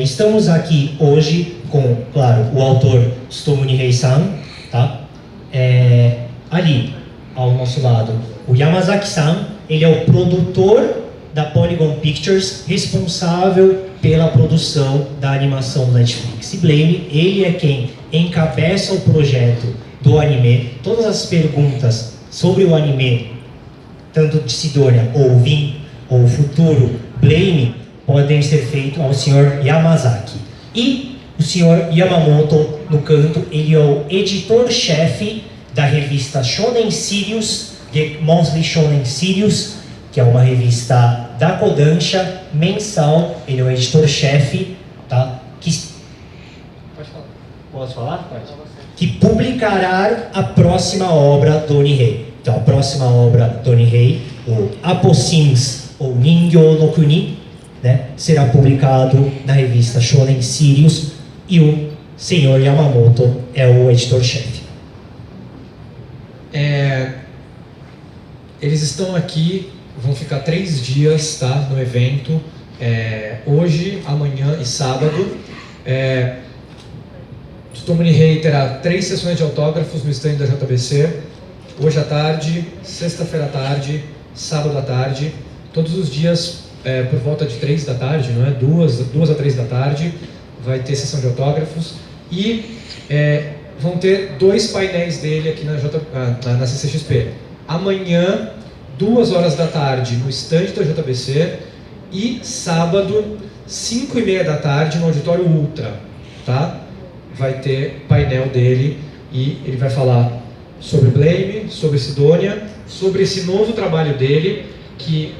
Estamos aqui hoje com, claro, o autor Tsutomu Nihei-san, tá? Ali, ao nosso lado, o Yamazaki-san, ele é o produtor da Polygon Pictures, responsável pela produção da animação do Netflix. E Blame, ele é quem encabeça o projeto do anime. Todas as perguntas sobre o anime, tanto de Sidonia ou Vim ou Futuro Blame, podem ser feitos ao Sr. Yamazaki. E o Sr. Yamamoto, no canto, ele é o editor-chefe da revista Shonen Sirius, The Monthly Shonen Sirius, que é uma revista da Kodansha, mensal. Ele é o editor-chefe, tá? Pode falar. Posso falar? Pode. Que publicará a próxima obra do Nihei. Então, a próxima obra do Nihei, o Apossims, ou Ningyo no Kuni, né, será publicado na revista Shonen Sirius, e o Sr. Yamamoto é o editor-chefe. Eles estão aqui, vão ficar 3 dias, tá, no evento, hoje, amanhã e sábado. Tsutomu Nihei terá 3 sessões de autógrafos no stand da JBC, hoje à tarde, sexta-feira à tarde, sábado à tarde, todos os dias por volta de 3 da tarde, não é? 2 a 3 da tarde, vai ter sessão de autógrafos e vão ter 2 painéis dele aqui na CCXP. Amanhã, 2 horas da tarde, no stand da JBC, e sábado, 5:30 da tarde, no Auditório Ultra, tá? Vai ter painel dele e ele vai falar sobre Blame, sobre Sidonia, sobre esse novo trabalho dele, que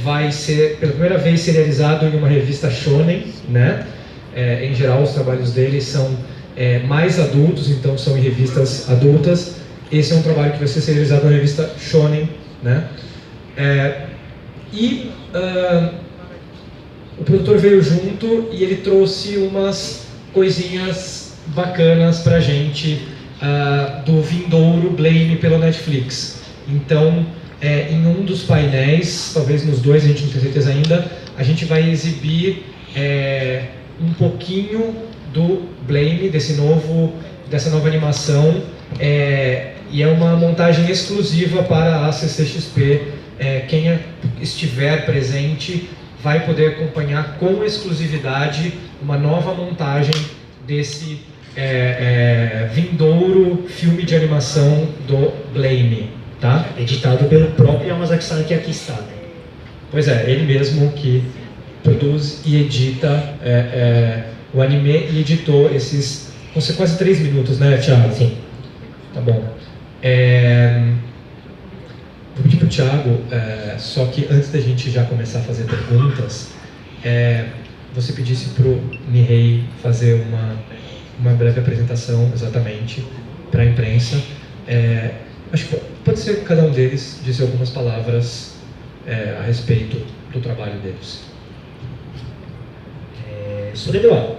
vai ser, pela primeira vez, serializado em uma revista shonen, né? Em geral, os trabalhos dele são mais adultos, então são em revistas adultas. Esse é um trabalho que vai ser serializado na revista shonen, né? O produtor veio junto e ele trouxe umas coisinhas bacanas pra gente do vindouro Blame pelo Netflix. Então, em um dos painéis, talvez nos 2, a gente não tem certeza ainda, a gente vai exibir um pouquinho do Blame, dessa nova animação, e é uma montagem exclusiva para a CCXP. Quem estiver presente vai poder acompanhar com exclusividade uma nova montagem desse vindouro filme de animação do Blame. Tá? Editado pelo próprio Yamazaki-san, que aqui está, né? Pois é, ele mesmo que produz e edita o anime e editou esses... Vão ser quase 3 minutos, né, Thiago? Sim. Tá bom. Vou pedir pro Thiago, só que antes da gente já começar a fazer perguntas, você pedisse pro Nihei fazer uma breve apresentação, exatamente, para a imprensa. Acho que pode ser que cada um deles dizer algumas palavras a respeito do trabalho deles. それでは、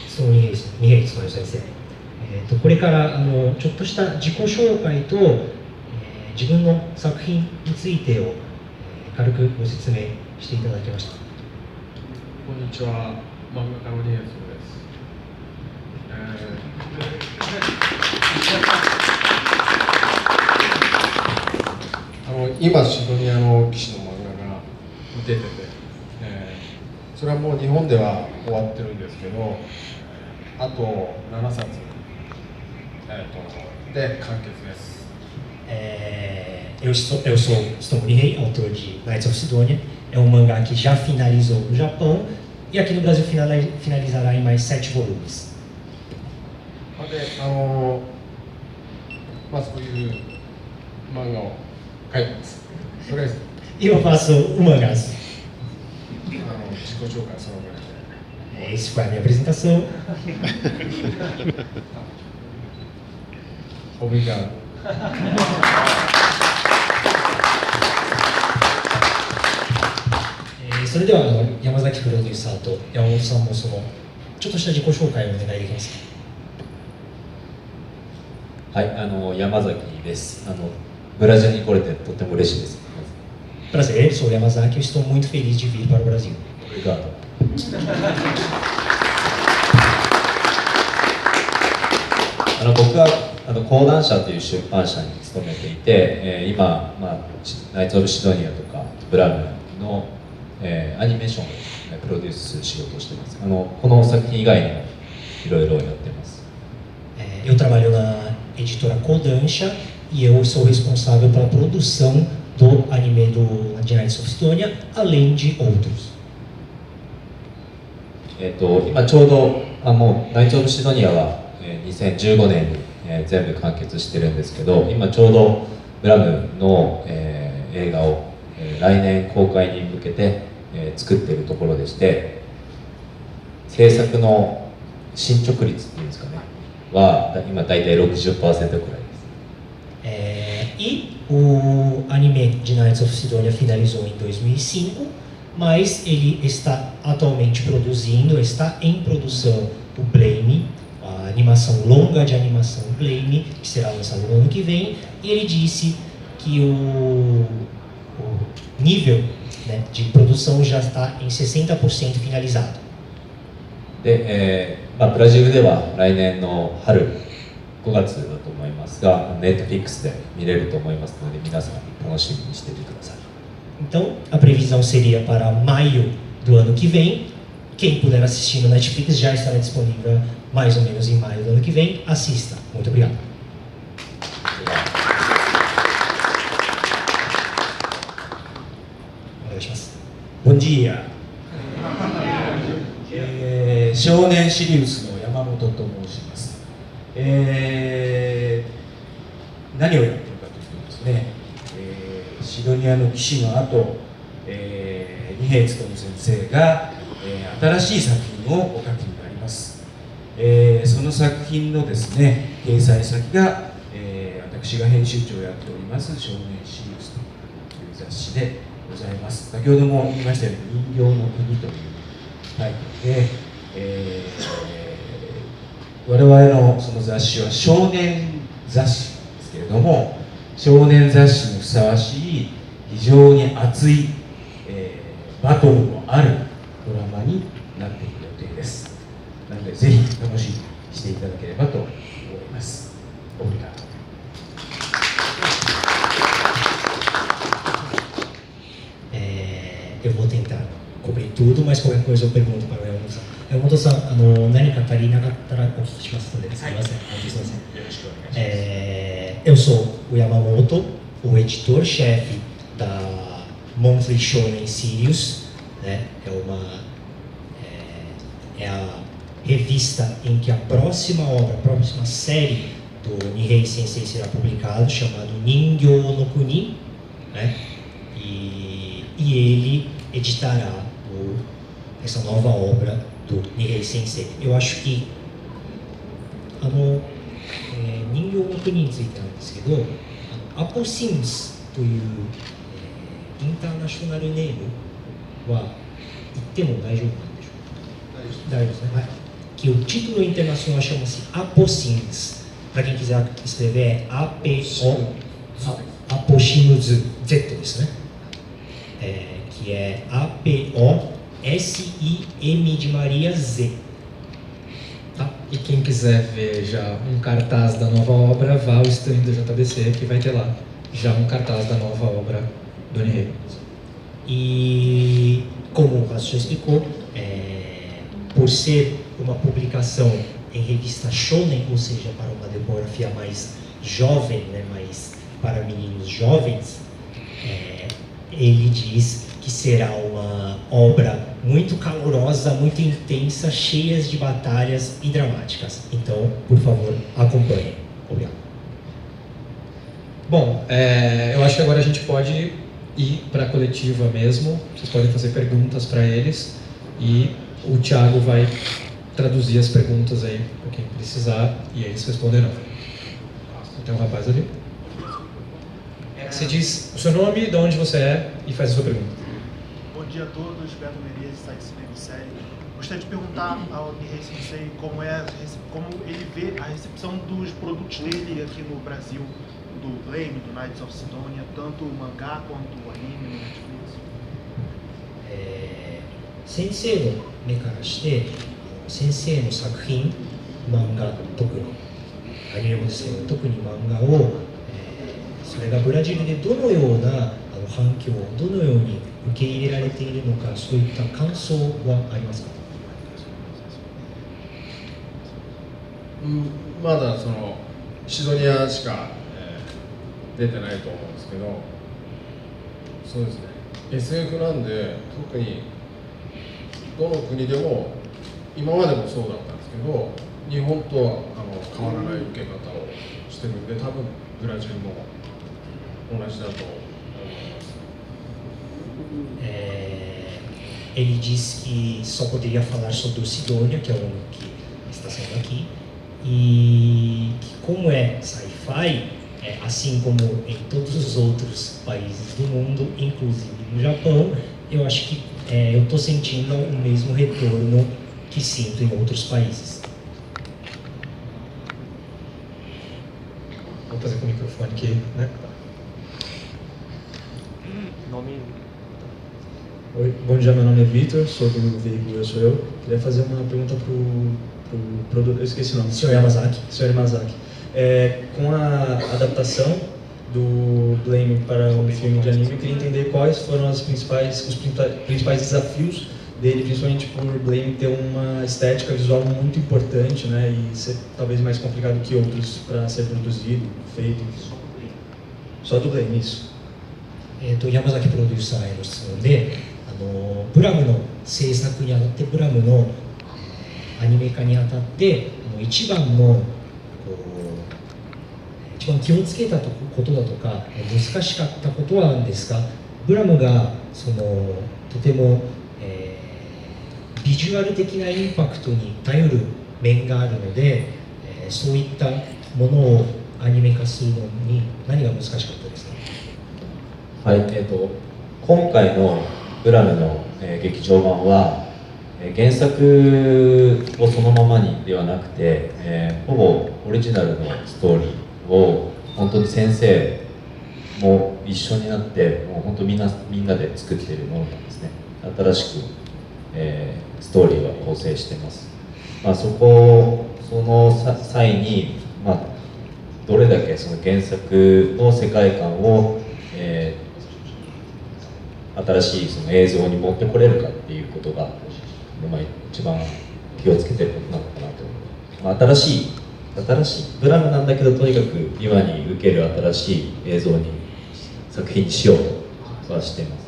その二平先生、これからちょっとした自己紹介と、自分の作品についてを、軽くご説明していただけました。こんにちは、漫画家の二平です。今シドニアの騎士の漫画が出てて、それはもう日本では終わってるんですけど、あと7冊、で完結です。Eu sou Tsutomu Nihei, autor de Knights of Sidonia. É um mangá que já finalizou no Japão e aqui no Brasil finalizará em mais 7 volumes. で、そういう漫画を書いてます。とりあえず Eu faço o mangás. 自己紹介そのぐらいで。 Essa foi a minha apresentação. Obrigado. それでは山崎プロデューサーと山本さんもちょっとした自己紹介をお願いできますか。はい、山崎です。ブラジルに来れてとっても嬉しいです。Prazer, sou o Yamazaki e estou muito feliz de vir para o Brasil. Obrigado. 僕は講談社という出版社に勤めていて、今、ナイツ・オブ・シドニアとかブラムの、アニメーションをプロデュースする仕事をしています。この作品以外にもいろいろやっています。Eu trabalho na editora Kodansha e eu sou responsável pela produção do anime de Knights of Sidonia, além de outros. 今ちょうどもうナイツ・オブ・シドニアは2015年に全部完結してるんですけど、今ちょうどブラムの映画を来年公開に向けて作っているところでして、制作の進捗率っていうんですかねは今大体 60% くらいです。E o anime de Knights of Sidonia finalizou em 2005, mas ele está atualmente produzindo, está em produção o Blame, a animação longa de animação Blame, que será lançado no ano que vem, e ele disse que o nível, né, de produção já está em 60% finalizado. で、ブラジルでは来年の春5月だと思いますが、Netflix で見れると思いますので、皆さん楽しみにしていてください。Então, a previsão seria para maio do ano que vem. Quem puder assistir no Netflix já estará disponível mais ou menos em maio do ano que vem. Assista. Muito obrigado. Bom dia. 少年シリウスの山本と申します。何をやってるかというとですね、シドニアの騎士の後、二平勉先生が、新しい作品をお書きになります。その作品のですね、掲載先が、私が編集長をやっております少年シリウスという雑誌でございます。先ほども言いましたように人形の国というタイトルで、我々のその雑誌は少年雑誌ですけれども、少年雑誌にふさわしい非常に熱い、バトルのあるドラマになっていく予定です。なのでぜひ楽しみにしていただければと思います。Obrigado. Eu vou tentar cobrir tudo, mas qualquer coisa eu pergunto para o Elmo-san. Elmo-san, 何か足りなかったらお聞きしますので、すみません。Eu sou o Yamamoto, o editor-chefe da Monthly Shonen Sirius, né? É a revista em que a próxima obra, a próxima série do Nihei Sensei será publicado, chamado Ningyō no Kuni, né? E ele editará essa nova obra do Nihei Sensei. Eu acho que 人形の国についてなんですけど、アポシムスという、インターナショナルネームは言っても大丈夫なんでしょうか？大丈夫ですね。はい。Que o título internacional chama-se Apossims. Para quem quiser escrever, é Apossims Z ですね。Que é APOSIM de Maria Z. Tá? E quem quiser ver já um cartaz da nova obra, vá ao stand do JBC, que vai ter lá já um cartaz da nova obra do Nihei. E como o Cássio já explicou, por ser uma publicação em revista shonen, ou seja, para uma demografia mais jovem, né, mais para meninos jovens, ele diz que será uma obra muito calorosa, muito intensa, cheia de batalhas e dramáticas. Então, por favor, acompanhem. Obrigado. Bom, eu acho que agora a gente pode ir para a coletiva mesmo. Vocês podem fazer perguntas para eles e o Thiago vai traduzir as perguntas aí para quem precisar e eles responderão. Tem um rapaz ali. Você diz o seu nome, de onde você é e faz a sua pergunta. Bom dia a todos, Beto Merias, site Série. Gostaria de perguntar ao Nihei Sensei como ele vê a recepção dos produtos dele aqui no Brasil, do Blame, do Knights of Sidonia, tanto o mangá quanto o anime no Netflix. 先生の目からして先生の作品、漫画、特にアニメもですけど、特に漫画を、それがブラジルでどのような反響をどのように受け入れられているのか、そういった感想はありますか？まだそのシドニアしか、出てないと思うんですけど、そうですね、 SF なんで特にどの国でも今までもそうだったんですけど、日本とは変わらない受け方をしてるんで、多分ブラジルも同じだと思います。Ele disse que só poderia falar sobre o Sidonia, que é o único que está sendo aqui, e que como é sci-fi, assim como em todos os outros países do mundo, inclusive no Japão, eu acho que eu estou sentindo o mesmo retorno que sinto em outros países. Vou trazer com o microfone aqui, né? Oi, bom dia, meu nome é Vitor, sou do veículo Eu Sou Eu. Queria fazer uma pergunta pro produtor, eu esqueci o nome. Sr. Yamazaki. Sr. Yamazaki. Com a adaptação do Blame para um filme de anime, eu queria entender quais foram os principais desafios dele, principalmente por Blame ter uma estética visual muito importante, né, e ser talvez mais complicado que outros para ser produzido, feito. Só do Blame, isso. 山崎プロデューサーへの質問で、ブラムの制作にあたって、ブラムのアニメ化にあたって一番気をつけたことだとか難しかったことは何ですか？ブラムがとても、ビジュアル的なインパクトに頼る面があるので、そういったものをアニメ化するのに何が難しかったですか？はい、今回のブラムの、劇場版は、原作をそのままにではなくて、ほぼオリジナルのストーリーを本当に先生も一緒になってもう本当みんなで作っているものなんですね。新しく、ストーリーは構成しています。その際に、どれだけその原作の世界観を、新しいその映像に持ってこれるかっていうことが、一番気をつけてることなのかなと思います。新しいブラムなんだけど、とにかく今に受ける新しい映像に作品にしようとはしています。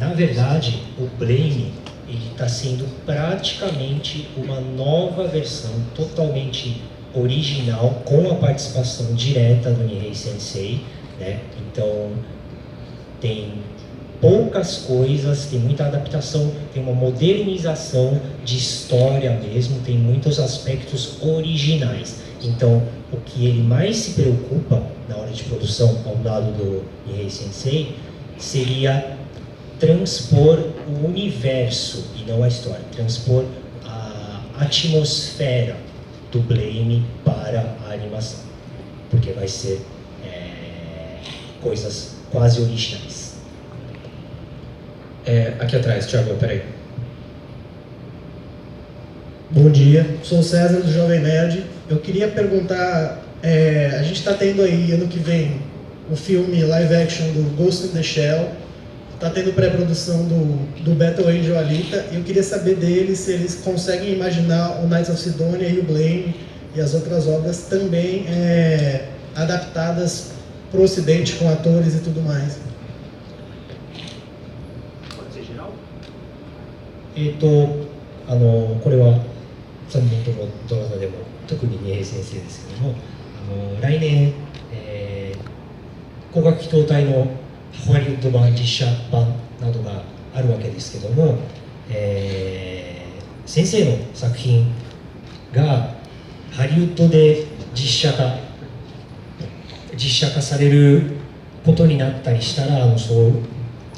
Na verdade, o Blame está sendo praticamente uma nova versão totalmente original, com a participação direta do Nihei Sensei, né? Então tem poucas coisas, tem muita adaptação, tem uma modernização de história mesmo, tem muitos aspectos originais. Então, o que ele mais se preocupa na hora de produção, ao lado do Nihei Sensei, seria transpor o universo e não a história, transpor a atmosfera do Blame para a animação, porque vai ser coisas quase originais. Aqui atrás, Thiago, peraí. Bom dia, sou o César do Jovem Nerd. Eu queria perguntar, a gente está tendo aí ano que vem o filme live action do Ghost in the Shell, está tendo pré-produção do Battle Angel Alita, e eu queria saber deles se eles conseguem imaginar o Knights of Sidonia e o Blame e as outras obras também adaptadas para o ocidente com atores e tudo mais. これは3本ともどなたでも特に二平先生ですけども、来年、光学機動隊のハリウッド版実写版などがあるわけですけども、先生の作品がハリウッドで実写化されることになったりしたら、ど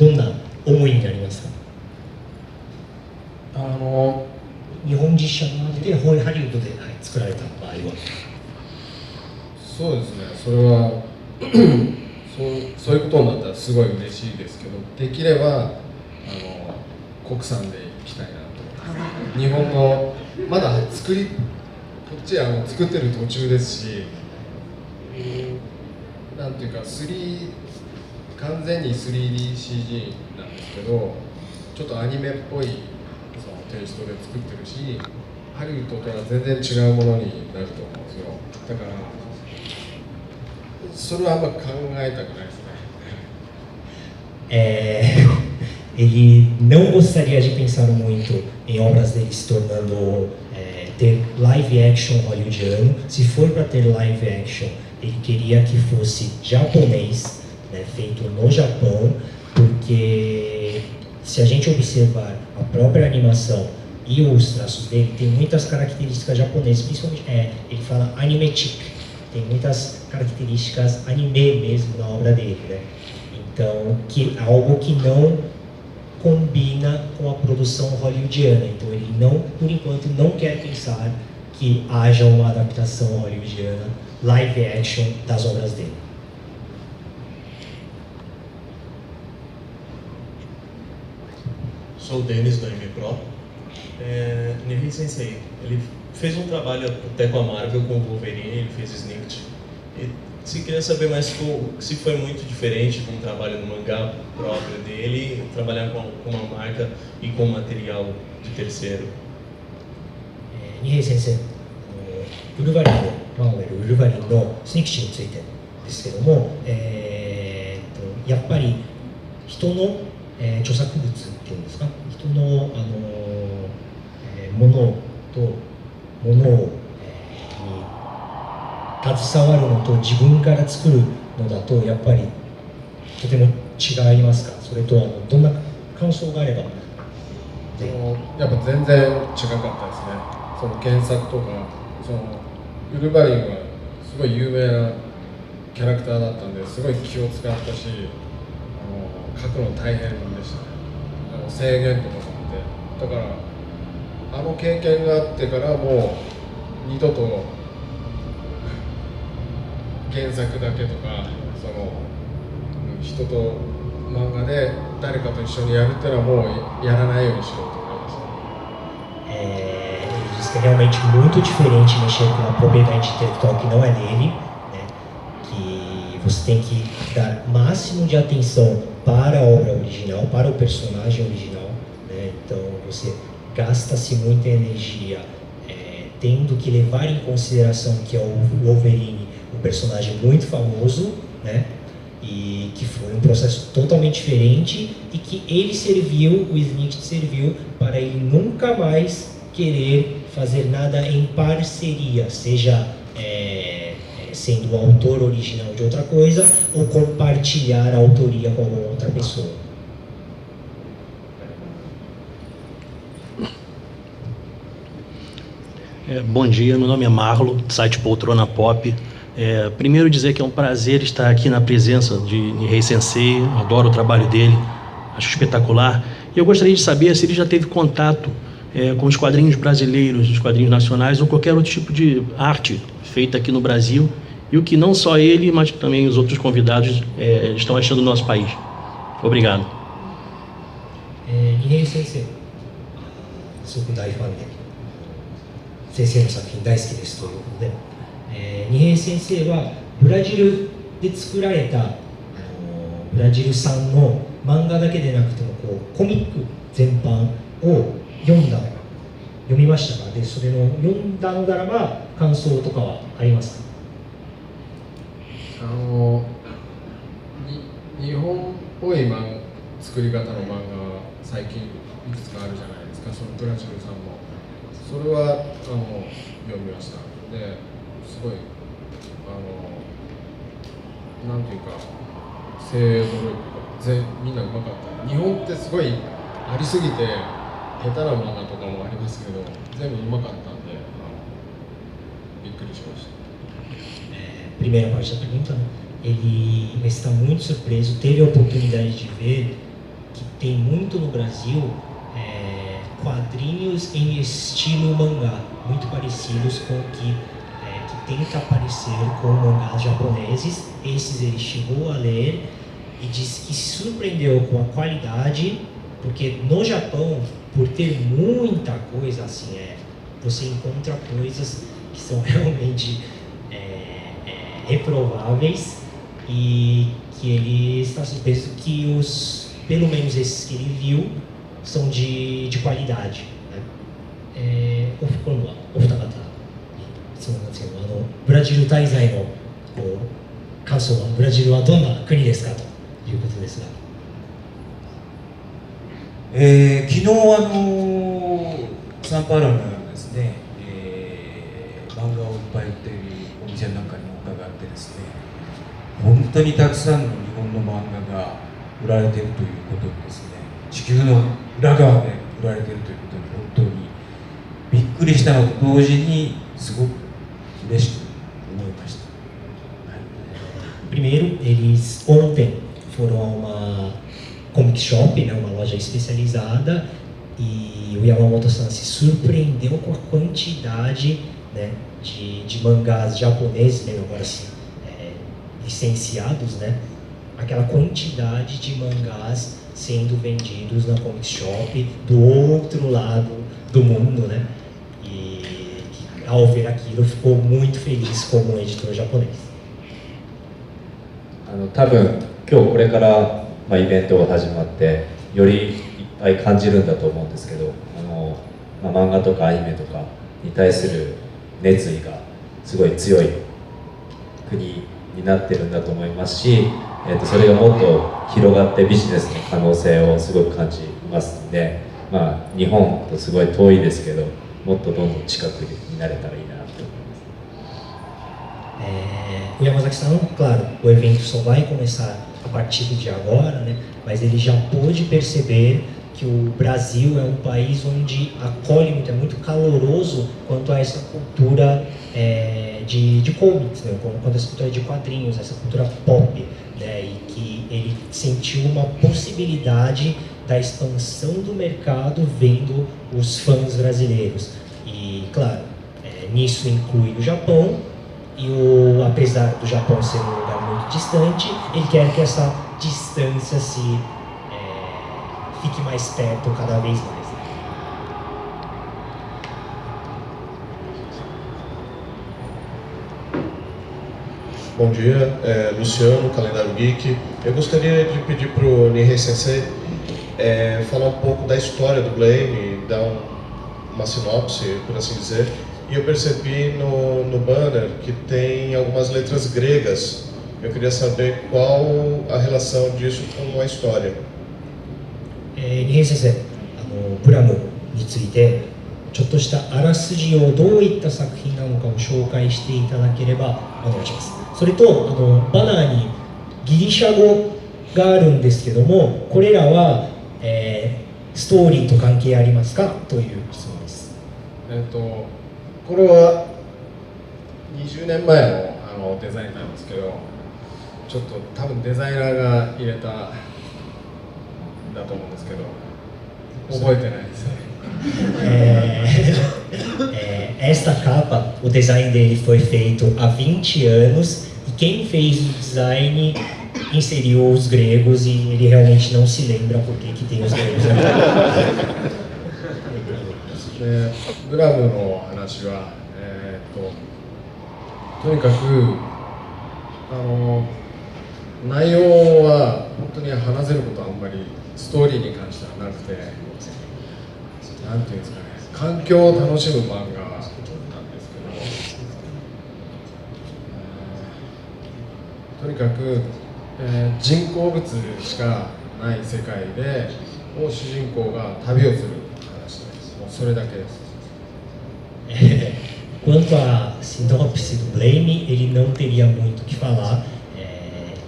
んな思いになりますか？日本実写版でハリウッドで、作られた場合は。そうですね、それはそういうことになったらすごい嬉しいですけど、できれば国産でいきたいなと。日本のまだこっち作ってる途中ですし、なんていうか完全に 3DCG なんですけど、ちょっとアニメっぽいそのテイストで作ってるし、ハリウッドとは全然違うものになると思うんですよ。だからそれはあんま考えたくないですね。Ele não gostaria de pensar muito em obras dele se tornando ter live action hollywoodiano. Se for para ter live action, ele queria que fosse japonês, né, feito no Japão, porque se a gente observar a própria animação e os traços dele, tem muitas características japonesas, principalmente ele fala animetic, tem muitas características anime mesmo na obra dele, né? Então, algo que não combina com a produção hollywoodiana. Então ele não, por enquanto, não quer pensar que haja uma adaptação hollywoodiana, live action das obras dele. Sou o Denis, da MPro. Nihei Sensei, ele fez um trabalho até com a Marvel, com o Wolverine, ele fez Snicked. E se queria saber mais se foi muito diferente com o trabalho no mangá próprio dele, trabalhar com uma marca e com material de terceiro. Nihei Sensei, ウルヴァリンのマーベルウルヴァリンのスニックチについてですけども、やっぱり人の、著作物っていうんですか、人の、ものとものを、携わるのと自分から作るのだとやっぱりとても違いますか？それとどんな感想があれば。やっぱ全然違かったですね。その原作とか、そのウルヴァリンはすごい有名なキャラクターだったんですごい気を使ったし、書くの大変でしたね。制限とかもあって、だからあの経験があってからもう二度と原作だけとかその人と漫画で誰かと一緒にやるっていうのはもうやらないようにしようと思いました。Ele diz que é realmente muito diferente mexer com uma propriedade intelectual que não é dele, né? Que você tem que dar máximo de atenção para a obra original, para o personagem original, né? Então você gasta-se muita energia tendo que levar em consideração que é o Wolverine, um personagem muito famoso, né? E que foi um processo totalmente diferente e que ele serviu, o Snicked serviu para ele nunca mais querer fazer nada em parceria, seja sendo o autor original de outra coisa ou compartilhar a autoria com alguma outra pessoa. Bom dia, meu nome é Marlo, do site Poltrona Pop. Primeiro dizer que é um prazer estar aqui na presença de Nihei Sensei, adoro o trabalho dele, acho espetacular. E eu gostaria de saber se ele já teve contato com os quadrinhos brasileiros, os quadrinhos nacionais ou qualquer outro tipo de arte feita aqui no Brasil e o que não só ele, mas também os outros convidados estão achando do nosso país. Obrigado. Nihei Sensei, すごく大ファンで先生の作品大好きですということで、二平先生はブラジルで作られたブラジル産の漫画だけでなくてもコミック全般を読みましたか？でそれの読んだのならば感想とかはありますか？日本っぽい作り方の漫画は最近いくつかあるじゃないですか。そのブラジル産のそれは読みました。ですごいなんていうか精鋭努力がみんなうまかった。日本ってすごいありすぎて下手な漫画とかもありますけど全部うまかったんでびっくりしました。Primeira parte da pergunta, ele está muito surpreso, teve a oportunidade de ver que tem muito no Brasil quadrinhos em estilo mangá, muito parecidos com o que tenta parecer com mangás japoneses. Esses ele chegou a ler e disse que se surpreendeu com a qualidade Porque no Japão, por ter muita coisa assim, você encontra coisas que são realmente reprováveis e que ele está surpreso que pelo menos esses que ele viu, são de qualidade. Né? 今度はお二方に質問なんですけど、ブラジル滞在の感想は、ブラジルはどんな国ですかということですが。昨日サンパウロのですね、漫画をいっぱい売っているお店なんかにも伺ってですね、本当にたくさんの日本の漫画が売られているということにですね、地球の裏側で売られているということに本当にびっくりしたのと同時にすごく嬉しく思いました。Primeiro, eles ontem foram a uma comic shop, né, uma loja especializada, e o Yamamoto-san se surpreendeu com a quantidade, né, de mangás japoneses, né, agora sim, licenciados, né, aquela quantidade de mangás sendo vendidos na comic shop do outro lado do mundo, né, e ao ver aquilo ficou muito feliz como um editor japonês. 多分今日これからイベントが始まってよりいっぱい感じるんだと思うんですけど、漫画とかアニメとかに対する熱意がすごい強い国になってるんだと思いますし、それがもっと広がってビジネスの可能性をすごく感じますので、日本とすごい遠いですけど、もっとどんどん近くになれたらいいなと思います。O Yamazaki-san, claro, o evento só vai começar a partir de agora, né? Mas ele já pôde perceber que o Brasil é um país onde acolhe muito, é muito caloroso quanto a essa cultura de comics, né? Quanto a essa cultura de quadrinhos, essa cultura pop, né? E que ele sentiu uma possibilidade da expansão do mercado vendo os fãs brasileiros. E, claro, nisso inclui o Japão. E apesar do Japão ser um lugar muito distante, ele quer que essa distância fique mais perto cada vez mais. Bom dia, Luciano, Calendário Geek. Eu gostaria de pedir para o Nihei Sensei falar um pouco da história do Blame, dar uma sinopse, por assim dizer. E eu percebi no banner que tem algumas letras gregas. Eu queria saber qual a relação disso com a história. Nihei Sensei, プラムについてちょっとしたあらすじをどういった作品なのかを紹介していただければお願いします。それとバナーにギリシャ語があるんですけども、これらは、ストーリーと関係ありますかという質問です。これは20年前のデザインなんですけど、ちょっと多分デザイナーが入れただと思うんですけど、覚えてないですね。Esta capa, o design dele foi feito há 20 anos e quem fez o design inseriu os gregos e ele realmente não se lembra por que tem os gregos aqui. グラムの話は、とにかく内容は本当に話せることはあんまりストーリーに関してはなくて、なんていうんですかね、環境を楽しむ漫画なんですけど、とにかく、人工物しかない世界で主人公が旅をする話です。もうそれだけです。Quanto à sinopse do Blame, ele não teria muito o que falar.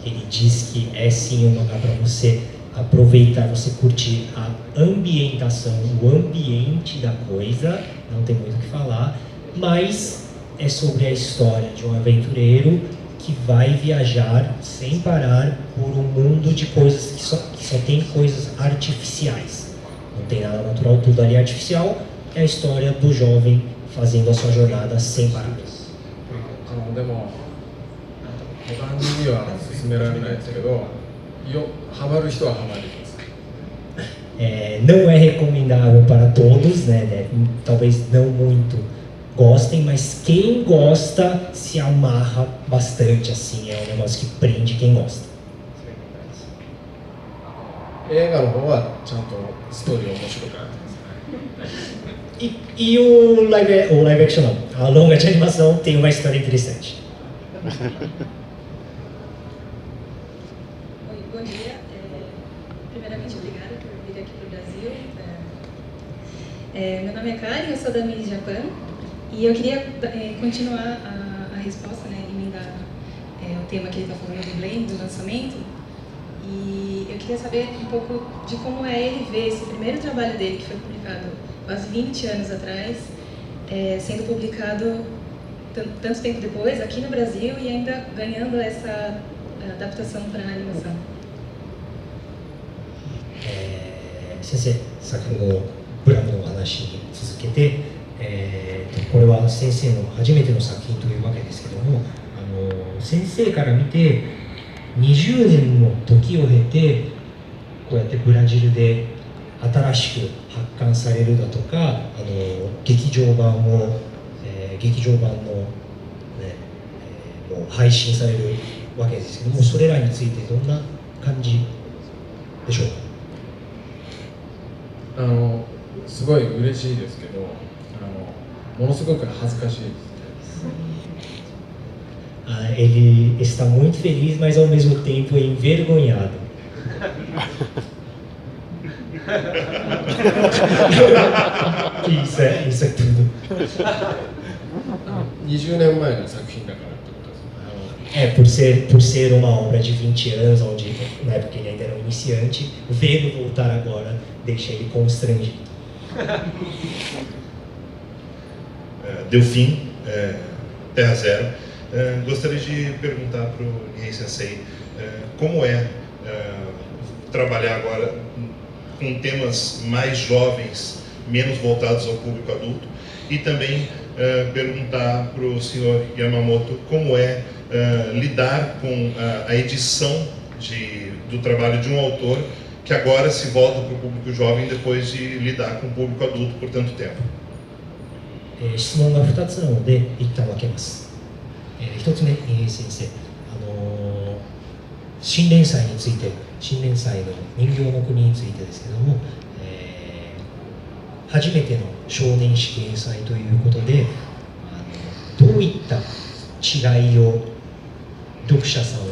Ele diz que é sim um mangá para você aproveitar, você curtir a ambientação, o ambiente da coisa, não tem muito o que falar, mas é sobre a história de um aventureiro que vai viajar sem parar por um mundo de coisas que só tem coisas artificiais. Não tem nada natural, tudo ali é artificial. É a história do jovem fazendo a sua jornada sem parar. でも他には勧められないですけど、ハマる人はハマります。Não é recomendável para todos, né? Talvez não muito gostem, mas quem gosta se amarra bastante, assim, é um negócio que prende quem gosta. 映画の方はちゃんとストーリー面白かったですね。 E o live action não, a longa de animação tem uma história interessante. Oi, bom dia. Primeiramente, obrigada por vir aqui para o Brasil. Meu nome é Karen, eu sou da Miss Japan e eu queria continuar a resposta, né, emendar o tema que ele está falando do Blame, do lançamento. E eu queria saber um pouco de como é ele ver esse primeiro trabalho dele, que foi publicado quase 20 anos atrás, sendo publicado tanto tempo depois aqui no Brasil e ainda ganhando essa adaptação para a animação. 先生、先ほどブラムのお話に続けて、これは先生の初めての作品というわけですけども、先生から見て20年の時を経てこうやってブラジルで新しく発刊されるだとか、劇場版の、もう配信されるわけですけども、それらについてどんな感じでしょうか。すごい嬉しいですけど、ものすごく恥ずかしいです。Ele está muito feliz, mas ao mesmo tempo envergonhado. Isso é tudo. 20年前の作品だからってことですね。Por ser uma obra de 20 anos, onde na época ele ainda era um iniciante, vê-lo voltar agora deixa ele constrangido. Delfim, Terra Zero. Gostaria de perguntar para o Nihei Sensei como é trabalhar agora com temas mais jovens, menos voltados ao público adulto, e também perguntar para o senhor Yamamoto como é lidar com a edição do trabalho de um autor que agora se volta para o público jovem depois de lidar com o público adulto por tanto tempo. 質問が2つなので一旦分けます。1つ目、新平先生、新連載について、新連載の人形の国についてですけども、初めての少年誌掲載ということで、どういった違いを読者さんは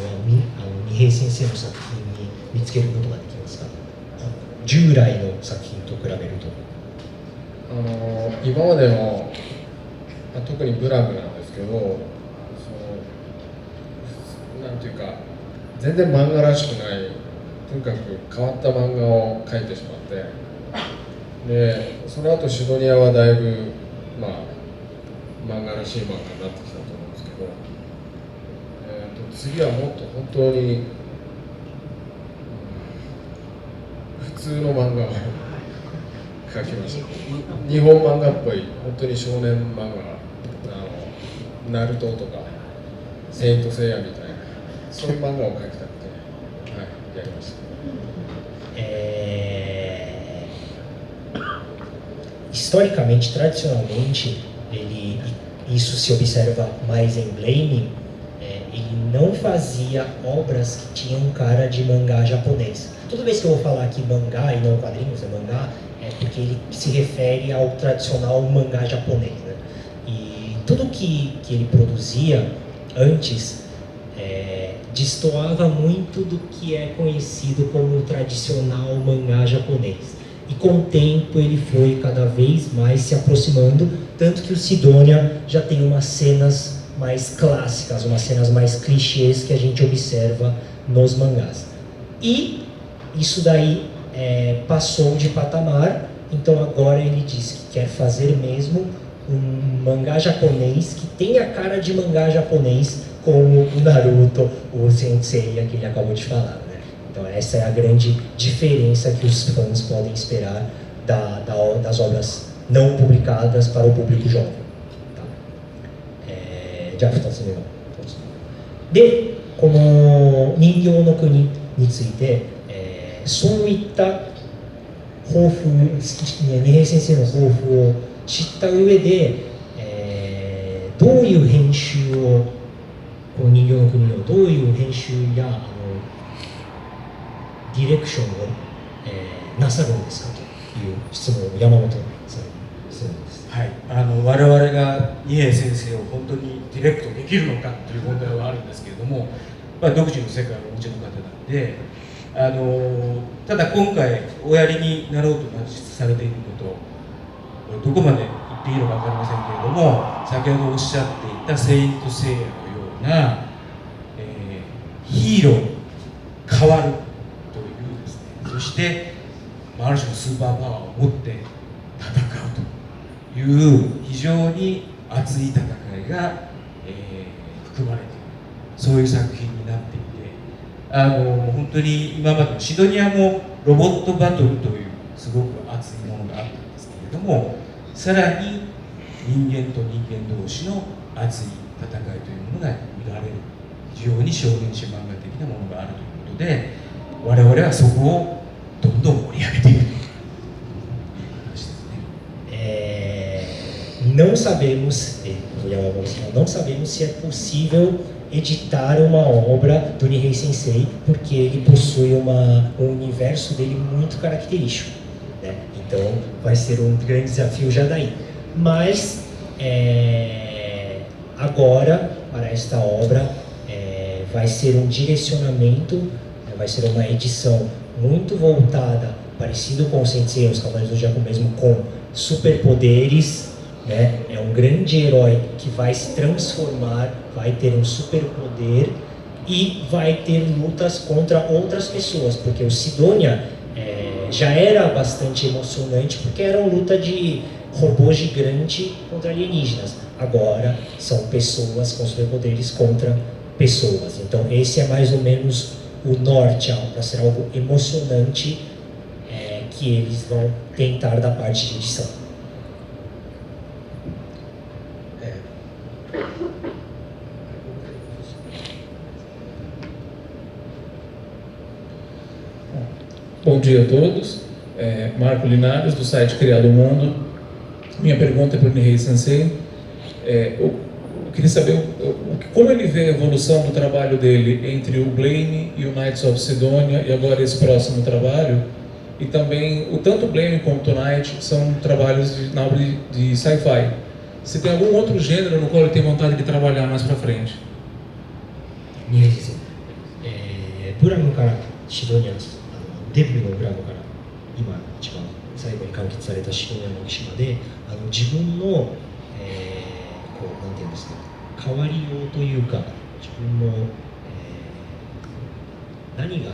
二平先生の作品に見つけることができますか。従来の作品と比べると。今までの、特にブラムなんですけど、なんていうか全然漫画らしくない、とにかく変わった漫画を描いてしまって、でその後シドニアはだいぶ漫画らしい漫画になってきたと思うんですけど、次はもっと本当に普通の漫画を描きました。日本漫画っぽい、本当に少年漫画、ナルトとかセイントセイヤみたいな、そういう漫画を描きたくて、やりました。Historicamente, tradicionalmente, isso se observa mais em Blame, ele não fazia obras que tinham cara de mangá japonês. Toda vez que eu vou falar aqui mangá e não quadrinhos, é mangá, é porque ele se refere ao tradicional mangá japonês, né? E tudo que ele produzia antes destoava muito do que é conhecido como o tradicional mangá japonês. E com o tempo ele foi cada vez mais se aproximando, tanto que o Sidonia já tem umas cenas mais clássicas, umas cenas mais clichês que a gente observa nos mangás. E isso daí passou de patamar, então agora ele diz que quer fazer mesmo um mangá japonês que tenha a cara de mangá japonês, como o Naruto, o Sensei que ele acabou de falar, né? Então essa é a grande diferença que os fãs podem esperar das obras não publicadas para o público jovem. Tá? じゃあ2つ目ので、この人形の国について、そういった抱負、二平先生の抱負を知った上で、どういう編集を、この人形の国のどういう編集やディレクションを、なさるんですかという質問を山本さんにするんです。はい、我々が二平先生を本当にディレクトできるのかという問題はあるんですけれども、独自の世界をお持ちの方なので、ただ今回おやりになろうとされていること、どこまで言っていいのか分かりませんけれども、先ほどおっしゃっていたセイント・セイヤのような、ヒーローに変わるというですね、そしてある種のスーパーパワーを持って戦うという非常に熱い戦いが、含まれている、そういう作品になっていて、本当に今までのシドニアもロボットバトルというすごく熱いものがあったんですけれども、さらに人間と人間同士の熱い戦いというものが見られる、非常に少年誌漫画的なものがあるということで、我々はそこをどんどん盛り上げているという話ですね。Não sabemos, não sabemos se é possível editar uma obra do Nihei Sensei, porque ele possui um universo dele muito característico, né? Então vai ser um grande desafio já daí. Mas agora, para esta obra, vai ser um direcionamento, vai ser uma edição muito voltada, parecido com o Sensei, os Cavaleiros do Zodíaco mesmo, com superpoderes, né? É um grande herói que vai se transformar, vai ter um superpoder e vai ter lutas contra outras pessoas, porque o Sidonia já era bastante emocionante, porque era uma luta de robô gigante contra alienígenas. Agora são pessoas com superpoderes contra pessoas. Então esse é mais ou menos o norte, para ser algo emocionante, que eles vão tentar da parte de edição. Bom dia a todos, Marco Linares, do site Criado Mundo. Minha pergunta é para o Nihei Sensei. Eu queria saber como ele vê a evolução do trabalho dele entre o Blame e o Knights of Sidonia e agora esse próximo trabalho. E também, tanto o Blame quanto o Knight são trabalhos na obra de sci-fi. Se tem algum outro gênero no qual ele tem vontade de trabalhar mais para frente? Nihei Sensei, ブラムからシドニアデビューのブラムから今一番最後に完結されたシドニアの騎士まで自分の、こうなんていうんですか、変わりようというか自分の、何が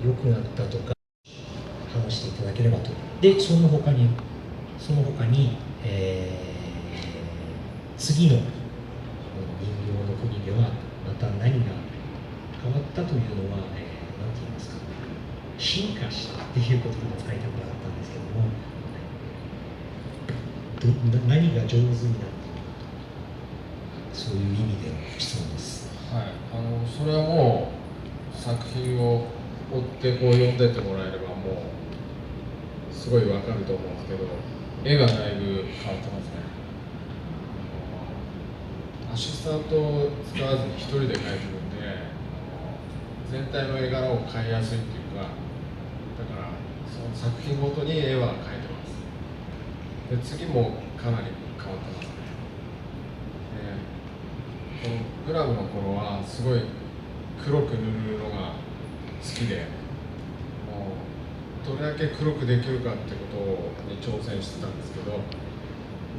良くなったとか話していただければと。でその他に、次の人形の国ではまた何が変わったというのは、なんて言いますか、進化したっていうことも使いたくなかったんですけども、何が上手になった、そういう意味での質問です。はい、それはもう作品を追ってこう読んでってもらえればもうすごいわかると思うんですけど、絵がだいぶ変わってますね。アシスタントを使わずに一人で描いてるんで、全体の絵柄を変えやすいっていうか、だからその作品ごとに絵は描いてます。で次もかなり変わってますね。このグラムの頃はすごい黒く塗るのが好きで、もうどれだけ黒くできるかってことに挑戦してたんですけど、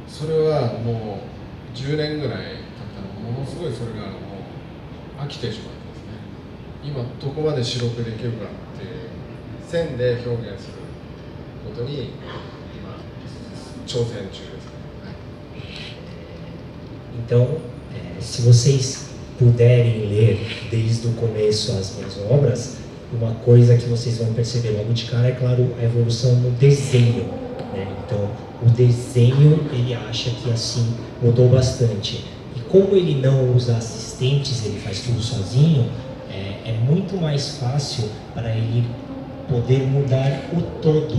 それはもう10年ぐらい経ったらものすごいそれがもう飽きてしまってですね、今どこまで白くできるかっていう線で表現することに今挑戦中です。Então, se vocês puderem ler desde o começo as minhas obras, uma coisa que vocês vão perceber logo de cara é, claro, a evolução no desenho, né? Então, o desenho, ele acha que assim mudou bastante. E como ele não usa assistentes, ele faz tudo sozinho, é muito mais fácil para ele poder mudar o todo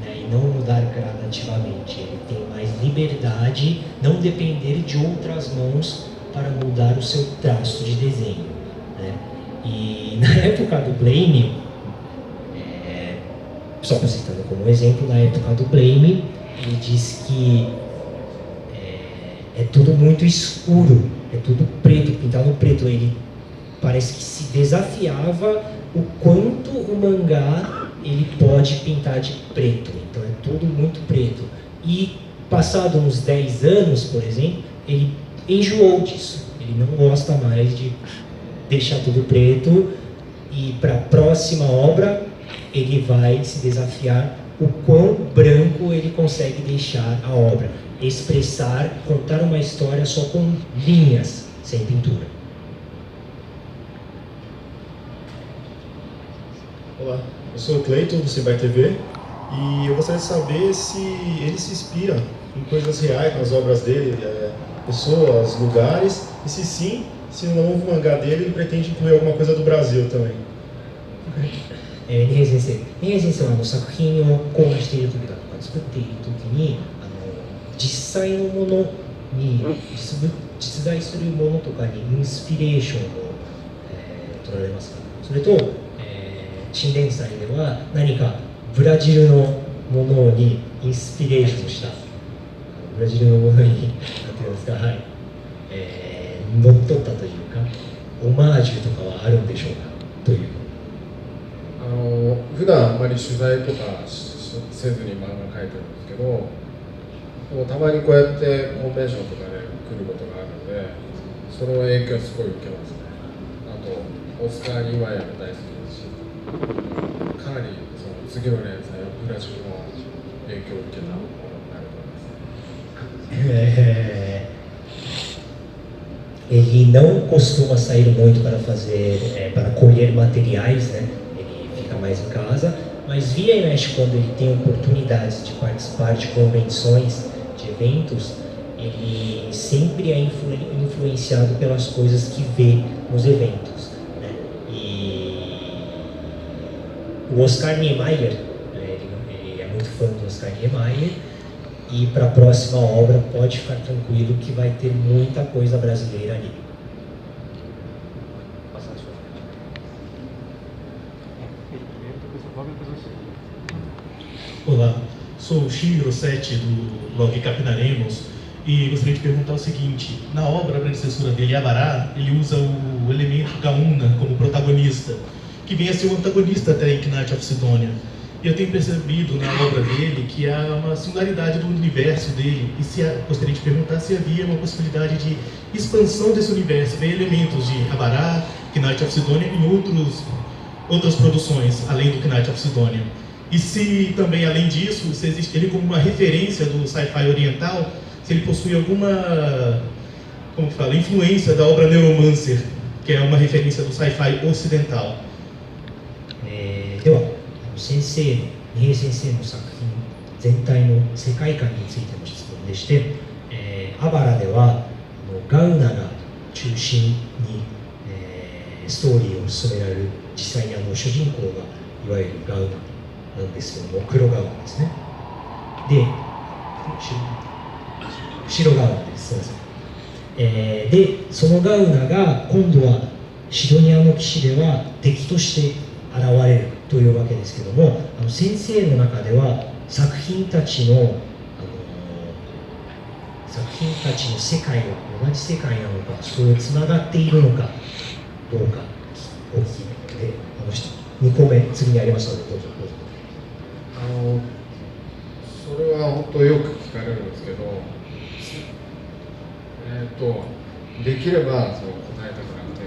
né, e não mudar gradativamente. Ele tem mais liberdade, não depender de outras mãos para mudar o seu traço de desenho, né? E na época do Blame, só citando como exemplo, na época do Blame, ele disse que é tudo muito escuro, é tudo preto, pintado preto. Ele parece que se desafiava o quanto o mangá ele pode pintar de preto, então é tudo muito preto. E passado uns 10 anos, por exemplo, ele enjoou disso, ele não gosta mais de deixar tudo preto, e para a próxima obra ele vai se desafiar o quão branco ele consegue deixar a obra, expressar, contar uma história só com linhas, sem pintura. Olá, eu sou o Cleiton do Simbai TV e eu gostaria de saber se ele se inspira em coisas reais nas obras dele, pessoas, lugares, e se sim, se no novo mangá dele ele pretende incluir alguma coisa do Brasil também. 二平先生は作品を考案している時だとか作っている時に実際のものに実在するものとかにインスピレーションを、取られますか。それと、新連載では何かブラジルのものにインスピレーションしたブラジルのものに何ていうんですか、はい、乗っ取ったというかオマージュとかはあるんでしょうかという。普段あんまり取材とかせずに漫画描いてるんですけど、でもたまにこうやってコンベンションとかで来ることがあるので、その影響はすごい受けますね。あとオスカー・ニーワイヤーも大好きですし、かなりその次の連載はブラジルの影響を受けたものになると思います。Ele não costuma sair muito para fazer, para colher materiais, né? Mais em casa, mas vira e mexe quando ele tem oportunidades de participar de convenções, de eventos, ele sempre é influenciado pelas coisas que vê nos eventos, né? E o Oscar Niemeyer, ele é muito fã do Oscar Niemeyer, e para a próxima obra pode ficar tranquilo que vai ter muita coisa brasileira ali. Olá, sou o Shiro Sete do blog Capinaremos e gostaria de perguntar o seguinte: na obra, a predecessora dele, Abará, ele usa o elemento Gaúna como protagonista, que vem a ser o antagonista até em Knight of Sidonia. E eu tenho percebido na obra dele que há uma singularidade do universo dele, e gostaria de perguntar se havia uma possibilidade de expansão desse universo, ver elementos de Abará, Knight of Sidonia e outras produções, além do Knight of Sidonia. E se também, além disso, se existe ele como uma referência do sci-fi oriental, se ele possui alguma, como que fala, influência da obra Neuromancer, que é uma referência do sci-fi ocidental. では、先生、二平先生の作品全体の世界観についての質問でして、アバラではガウナが中心に、ストーリーを進められる、実際に主人公がいわゆるガウナなんですけども、黒ガウナですね。で、白ガウナです。すみません。で、そのガウナが今度はシドニアの騎士では敵として現れるというわけですけども、先生の中では作品たちの世界が同じ世界なのか、そうつながっているのかどうかお聞きで、2個目次にありますのでどうぞ。それは本当よく聞かれるんですけど、できればその答えたくなくて、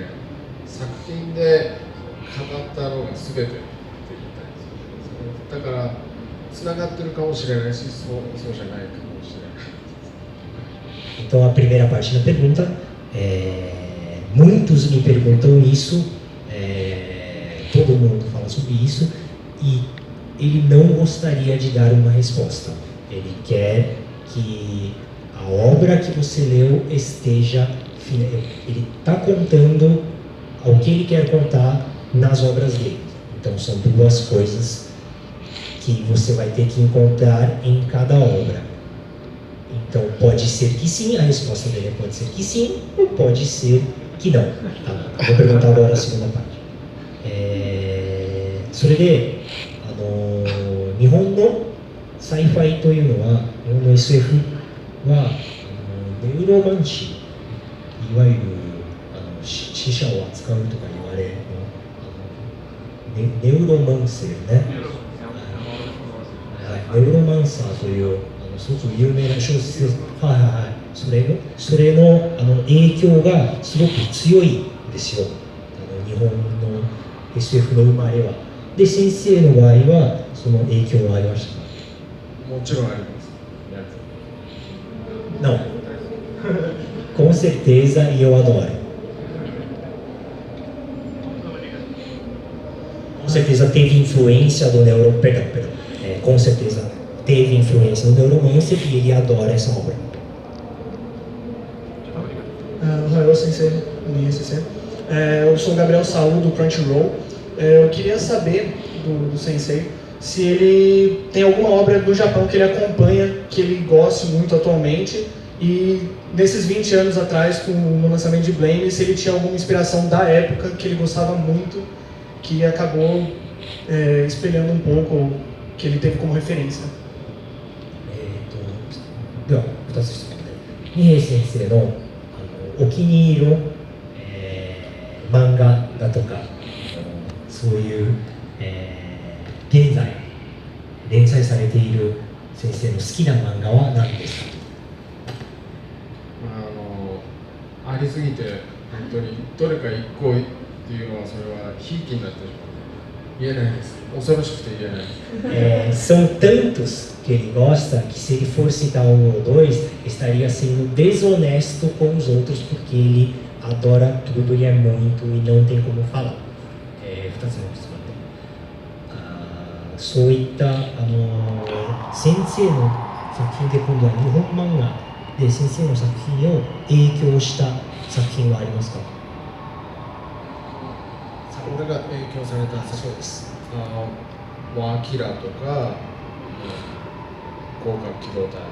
作品で語ったのが全てって言いたいです。だからつながってるかもしれないし、そうじゃないかもしれない。Então, a primeira parte da pergunta, muitos me perguntam isso, todo mundo fala sobre isso, e ele não gostaria de dar uma resposta. Ele quer que a obra que você leu esteja, ele está contando o que ele quer contar nas obras dele. Então, são duas coisas que você vai ter que encontrar em cada obra. Então, pode ser que sim, a resposta dele pode ser que sim, ou pode ser que não. Tá? Vou perguntar agora a segunda parte. それで、日本のサイファイというのは、日本の SF はネウロマンシー、いわゆる死者を扱うとか言われるネウロマンセルね、ネウロマンサーというすごく有名な小説です。それの影響がすごく強いんですよ、日本の SF の生まれは。で、先生の場合はその影響はありましたか？もちろんあります。Não. Com certeza eu adoro. Com certeza teve influência do perdão. Com certeza teve influência do Neuromancer e ele adora essa obra. Oi, sensei, eu sou o Gabriel Saúl do Crunchyroll. Eu queria saber do sensei se ele tem alguma obra do Japão que ele acompanha, que ele goste muito atualmente, e nesses 20 anos atrás, no lançamento de Blame, se ele tinha alguma inspiração da época que ele gostava muito, que acabou espelhando um pouco, que ele teve como referência. では、2つ質問で。二平先生のお気に入りの、漫画だとか、そういう、現在連載されている先生の好きな漫画は何ですか？ありすぎて本当にどれか一個っていうのはそれはひいきになってしまう。言えないです。恐ろしくて言えない。São tantos que ele gosta que se ele for citar um ou dois, estaria sendo desonesto com os outros porque ele adora tudo e é muito e não tem como falar. 2つの質問で。そういった先生の作品で今度は日本漫画で先生の作品を影響した作品はありますか？俺が影響されたそうです。ワキラとか広角機動隊、あ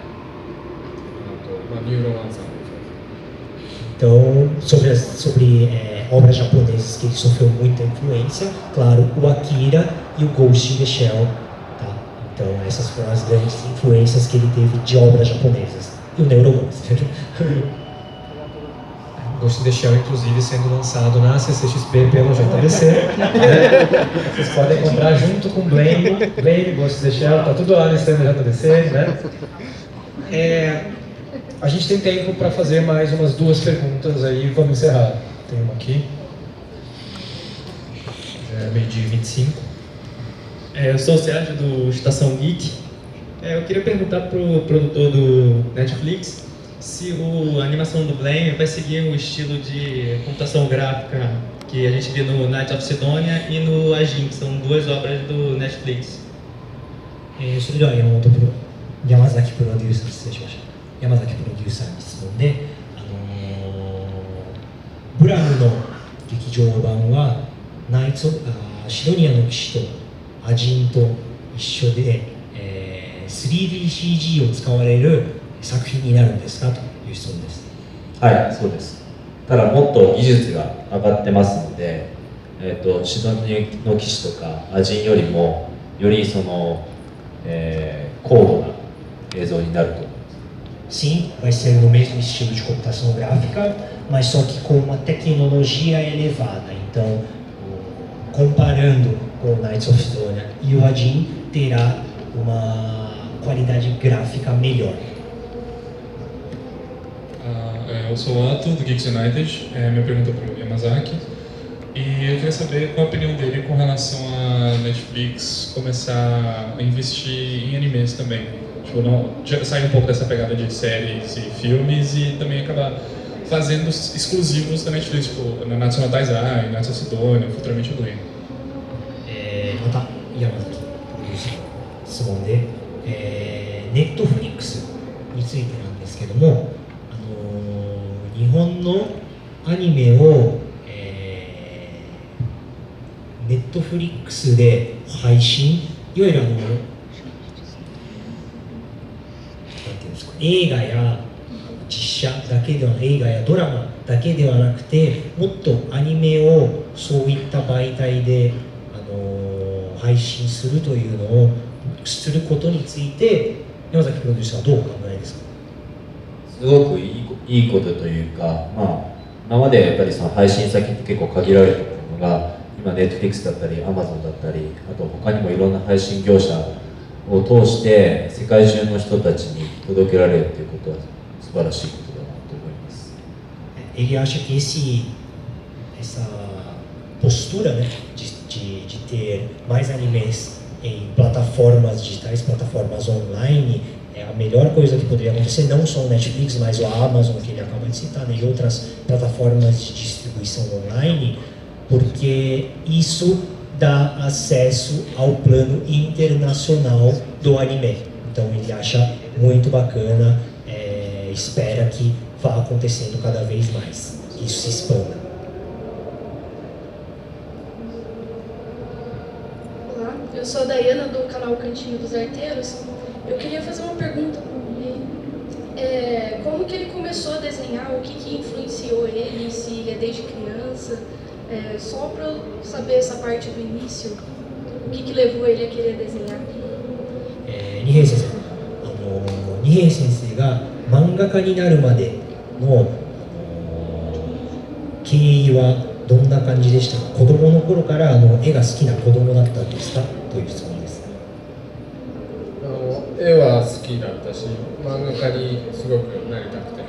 とニューロマンサーもそうです。 Então, sobre obras japonesas que ele sofreu muita influência, claro, o Akira e o Ghost in the Shell, tá? Então, essas foram as grandes influências que ele teve de obras japonesas. E o Neuromancer. Ghost in the Shell, inclusive, sendo lançado na CCXP pela JBC. Vocês podem comprar junto com Blame, Ghost in the Shell, tá tudo lá no stand da JBC, né? A gente tem tempo para fazer mais umas 2 perguntas aí, vamos encerrar. Tem uma aqui. Já é meio-dia 25. Eu sou o Sérgio do Estação Geek. Eu queria perguntar para o produtor do Netflix se a animação do Blame vai seguir o estilo de computação gráfica que a gente vê no Knights of Sidonia e no Ajin, que são 2 obras do Netflix. それでは山崎プロデューサー、失礼しました。山崎プロデューサーに質問で、ブラムの劇場版はシドニアの騎士とアジンと一緒で、3DCG を使われる作品になるんですかという質問です。はい、そうです。ただもっと技術が上がってますので、シドニアの騎士とかアジンよりもより高度な映像になると思います。 Sim, vai ser no mesmo estilo de computação gráfica, mas só que com uma tecnologia elevada. Então, comparando com o Knights of Sidonia e o Ajin, terá uma qualidade gráfica melhor. Eu sou o Ato, do Geeks United. Minha pergunta é para o Yamazaki. E eu queria saber qual a opinião dele com relação a Netflix começar a investir em animes também. Tipo, sair um pouco dessa pegada de séries e filmes e também acabar fazendo exclusivos da Netflix, tipo, na National Taizai, Knights of Sidonia, futuramente o Blame. また山崎プロデューサーの質問で、Netflixについてなんですけども、日本のアニメを、Netflixで配信、いわゆる映画や実写だけでは映画やドラマだけではなくて、もっとアニメをそういった媒体で、配信するというのをすることについて、山崎プロデューサーはどうお考えですか？すごくいいことというか、今までやっぱりその配信先って結構限られていたのが、今 Netflix だったり Amazon だったり、あと他にもいろんな配信業者を通して世界中の人たちに届けられるということは素晴らしいことだなと思います。Ele acha que essa postura, né, de ter mais animes em plataformas digitais, plataformas online, é a melhor coisa que poderia acontecer, não só o Netflix, mas o Amazon, que ele acaba de citar, né, e outras plataformas de distribuição online, porque isso dá acesso ao plano internacional do anime. Então ele acha muito bacana, espera que vá acontecendo cada vez mais, que isso se expanda. Olá, eu sou a Dayana do canal Cantinho dos Arteiros. Eu queria fazer uma pergunta para o Nihei. Como que ele começou a desenhar, o que influenciou ele, se ele é desde criança? Só para eu saber essa parte do início, o que levou ele a querer desenhar? Nihei先生、Nihei先生が漫画家になるまでの経緯はどんな感じでしたか？子供の頃から絵が好きな子供だったんですか？という質問です。絵は好きだったし、漫画家にすごくなりたくて、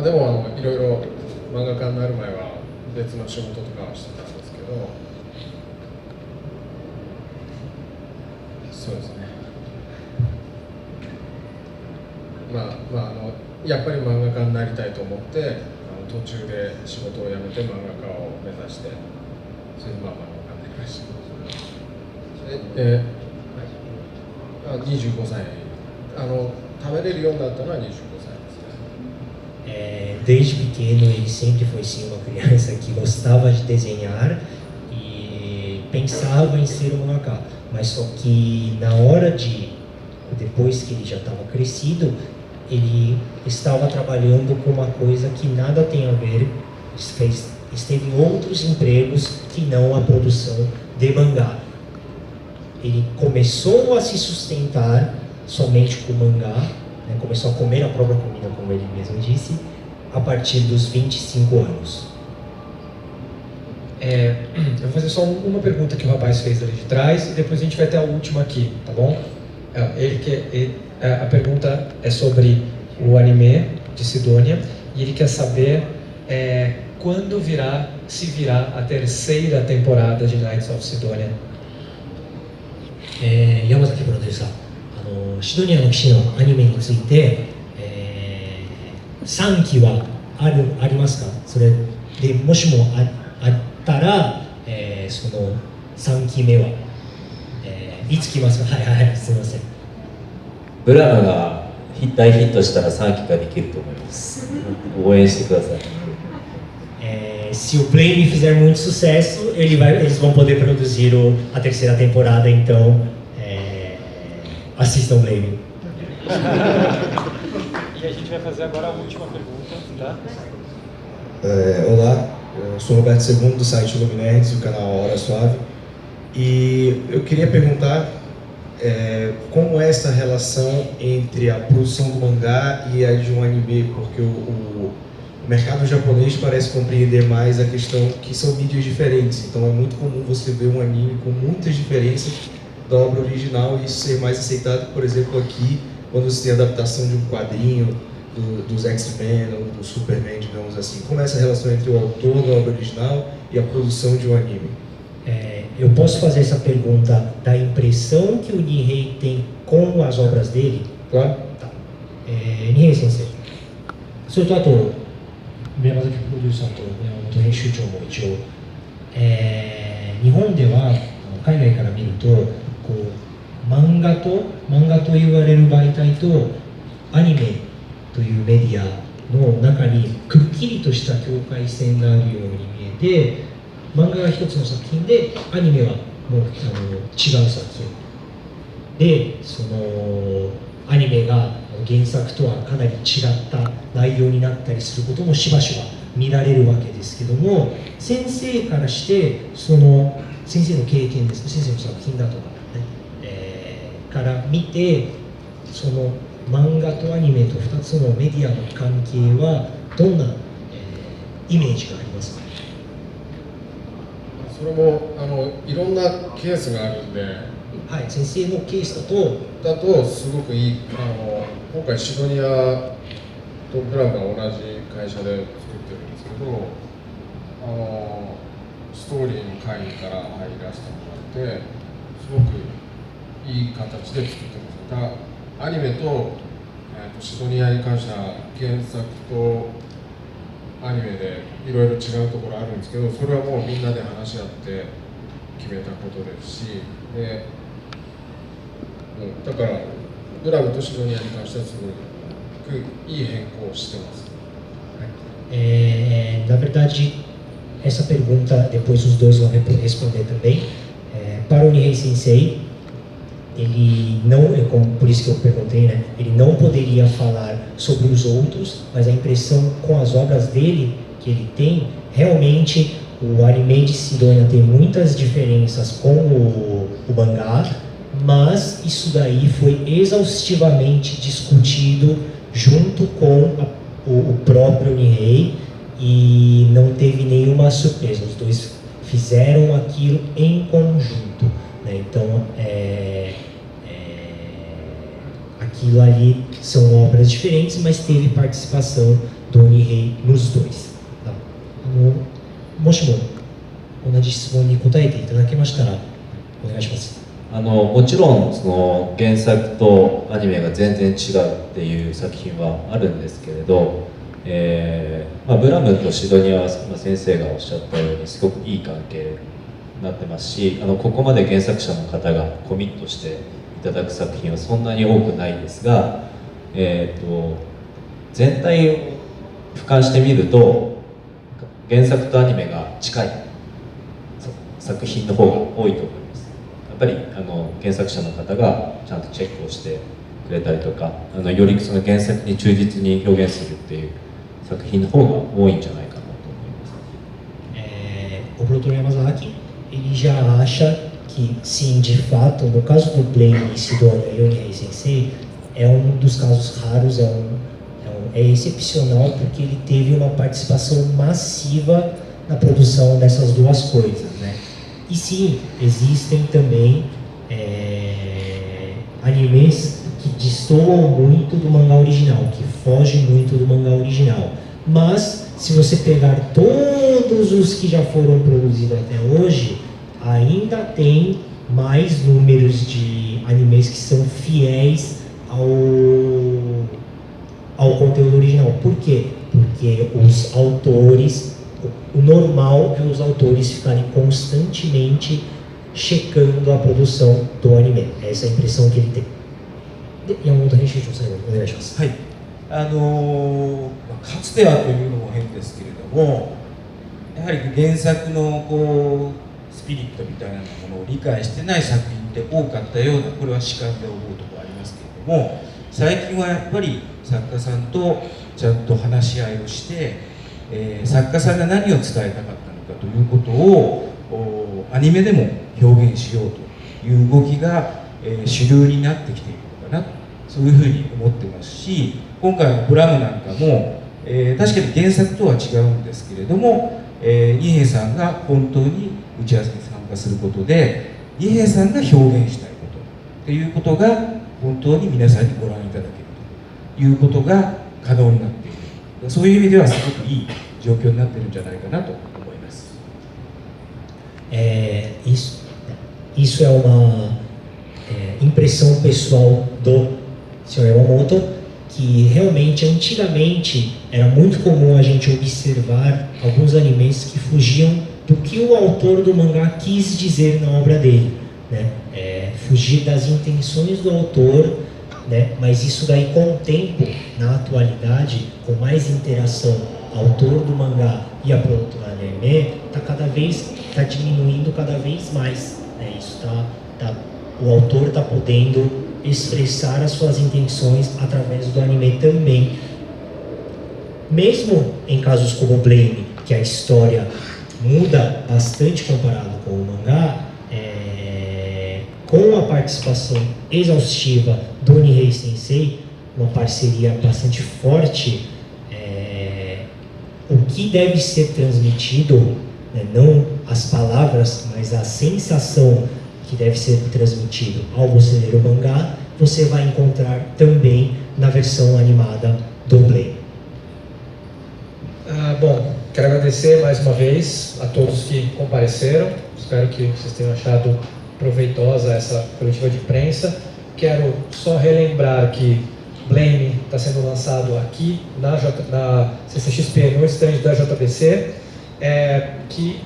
でもいろいろ漫画家になる前は別の仕事とかはしてたんですけど、そうですね。やっぱり漫画家になりたいと思って、途中で仕事を辞めて漫画家を目指して、それで漫画家になりました。25歳、食べれるようになったのは25歳ですね。Desde pequeno ele sempre foi sim uma criança que gostava de desenhar e pensava em ser um mangaka, mas só que na hora depois que ele já estava crescido, ele estava trabalhando com uma coisa que nada tem a ver, esteve em outros empregos que não a produção de mangá. Ele começou a se sustentar somente com mangá, né, começou a comer a própria comida, como ele mesmo disse, a partir dos 25 anos. Eu vou fazer só uma pergunta que o rapaz fez ali de trás e depois a gente vai ter a última aqui, tá bom? A pergunta é sobre o anime de Sidônia e ele quer saber quando se virá a terceira temporada de Knights of Sidonia. 山崎プロデューサー、シドニアの騎士のアニメについて、3期はありますか？それでもしもあったら、その3期目は、いつ来ますか？はいすみません。ブラムが大ヒットしたら3期ができると思います。応援してください。Se o Blame fizer muito sucesso, eles vão poder produzir a terceira temporada, então assistam Blame. E a gente vai fazer agora a última pergunta, tá? Olá, eu sou Roberto II do site Luminerds, do canal Hora Suave, e eu queria perguntar como é essa relação entre a produção do mangá e a de um anime, porque o mercado japonês parece compreender mais a questão que são mídias diferentes, então é muito comum você ver um anime com muitas diferenças da obra original e isso ser mais aceitado, por exemplo, aqui, quando você tem a adaptação de um quadrinho dos X-Men ou do Superman, digamos assim. Como é essa relação entre o autor da obra original e a produção de um anime? Eu posso fazer essa pergunta da impressão que o Nihei tem com as obras dele? Claro. Tá. Nihei sensei, それとあと宮崎プロデューサーと宮本編集長も一応、日本では海外から見るとこう漫画と言われる媒体とアニメというメディアの中にくっきりとした境界線があるように見えて、漫画が一つの作品でアニメはもう違う作品で、そのアニメが原作とはかなり違った内容になったりすることもしばしば見られるわけですけども、先生からしてその先生の経験ですね、先生の作品だとか、ねから見てその漫画とアニメと2つのメディアの関係はどんな、イメージがありますか？それもいろんなケースがあるんで、はい、先生のケースだとすごくいい今回シドニアとブラムが同じ会社で作ってるんですけど、ストーリーの会議から入らせてもらってすごくいい形で作ってます。アニメと、シドニアに関しては原作とアニメでいろいろ違うところあるんですけど、それはもうみんなで話し合って決めたことですし、でだからブラムとシドニアに関してはすごくいい変更をしてます。Na verdade, essa pergunta depois os dois vão responder também. Para o Nihei Sensei, ele não, por isso que eu perguntei, né? Ele não poderia falar sobre os outros, mas a impressão com as obras dele que ele tem, realmente o anime de Sidonia tem muitas diferenças com o mangá, mas isso daí foi exaustivamente discutido junto com o próprio Nihei e não teve nenhuma surpresa. Os dois fizeram aquilo em conjunto, né? Então, aquilo ali são obras diferentes, mas teve participação do Nihei nos dois. もしも同じ質問に答えていただけましたらお願いします。もちろんその原作とアニメが全然違うっていう作品はあるんですけれど、ブラムとシドニアは先生がおっしゃったようにすごくいい関係になってますし、ここまで原作者の方がコミットしていただく作品はそんなに多くないですが、全体を俯瞰してみると原作とアニメが近い作品の方が多いと思います。やっぱり原作者の方がちゃんとチェックをしてくれたりとか、よりその原作に忠実に表現するっていう作品の方が多いんじゃないかなと思います。O produtor Yamazaki, ele já acha que sim, de fato, no caso do Blame Sidonia e o Nihei Sensei, é dos casos raros, é excepcional porque ele teve uma participação massiva na produção dessas duas coisas, né? E sim, existem também animes que destoam muito do mangá original, que fogem muito do mangá original. Mas, se você pegar todos os que já foram produzidos até hoje, ainda tem mais números de animes que são fiéis ao conteúdo original. Por quê? Porque os autores, o normal é os autores ficarem constantemente checando a produção do anime. Essa é a impressão que ele tem. 山本編集長、最後にお願いします。はい。かつてはというのも変ですけれども、やはり原作のスピリットみたいなものを理解してない作品って多かったような、これは主観で思うところありますけれども、最近はやっぱり作家さんとちゃんと話し合いをして、作家さんが何を伝えたかったのかということをアニメでも表現しようという動きが、主流になってきているのかな、そういうふうに思ってますし、今回のブラムなんかも、確かに原作とは違うんですけれども、二瓶さんが本当に打ち合わせに参加することで、二瓶さんが表現したいことということが本当に皆さんにご覧いただけるということが可能になっている。そういう意味ではすごくいい状況になっているんじゃないかなと思います。Isso é uma impressão pessoal do Sr. Yamamoto, que realmente antigamente era muito comum a gente observar alguns animes que fugiam do que o autor do mangá quis dizer na obra dele, né? Fugir das intenções do autor, né? Mas isso daí com o tempo, na atualidade, com mais interação autor do mangá e a produtora do anime, está diminuindo cada vez mais, né? Isso o autor está podendo expressar as suas intenções através do anime também. Mesmo em casos como Blame, que a história muda bastante comparado com o mangá, com a participação exaustiva do Nihei Sensei, uma parceria bastante forte, o que deve ser transmitido, né, não as palavras, mas a sensação que deve ser transmitido ao você ler o mangá, você vai encontrar também na versão animada do Blame. Bom, quero agradecer mais uma vez a todos que compareceram. Espero que vocês tenham achado proveitosa essa coletiva de imprensa. Quero só relembrar que Blame está sendo lançado aqui na CCXP, no stand da JBC, que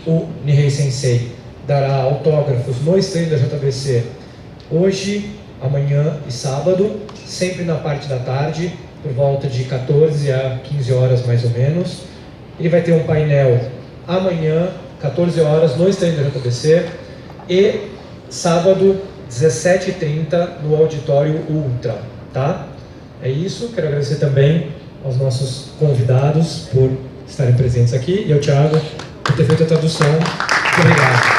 o Nihei Sensei dará autógrafos no stand da JBC hoje, amanhã e sábado, sempre na parte da tarde, por volta de 14 a 15 horas mais ou menos. Ele vai ter um painel amanhã, 14 horas, no stand da JBC, e sábado, 17h30, no Auditório Ultra, tá? É isso, quero agradecer também aos nossos convidados por estarem presentes aqui, e ao Thiago por ter feito a tradução. Muito obrigado.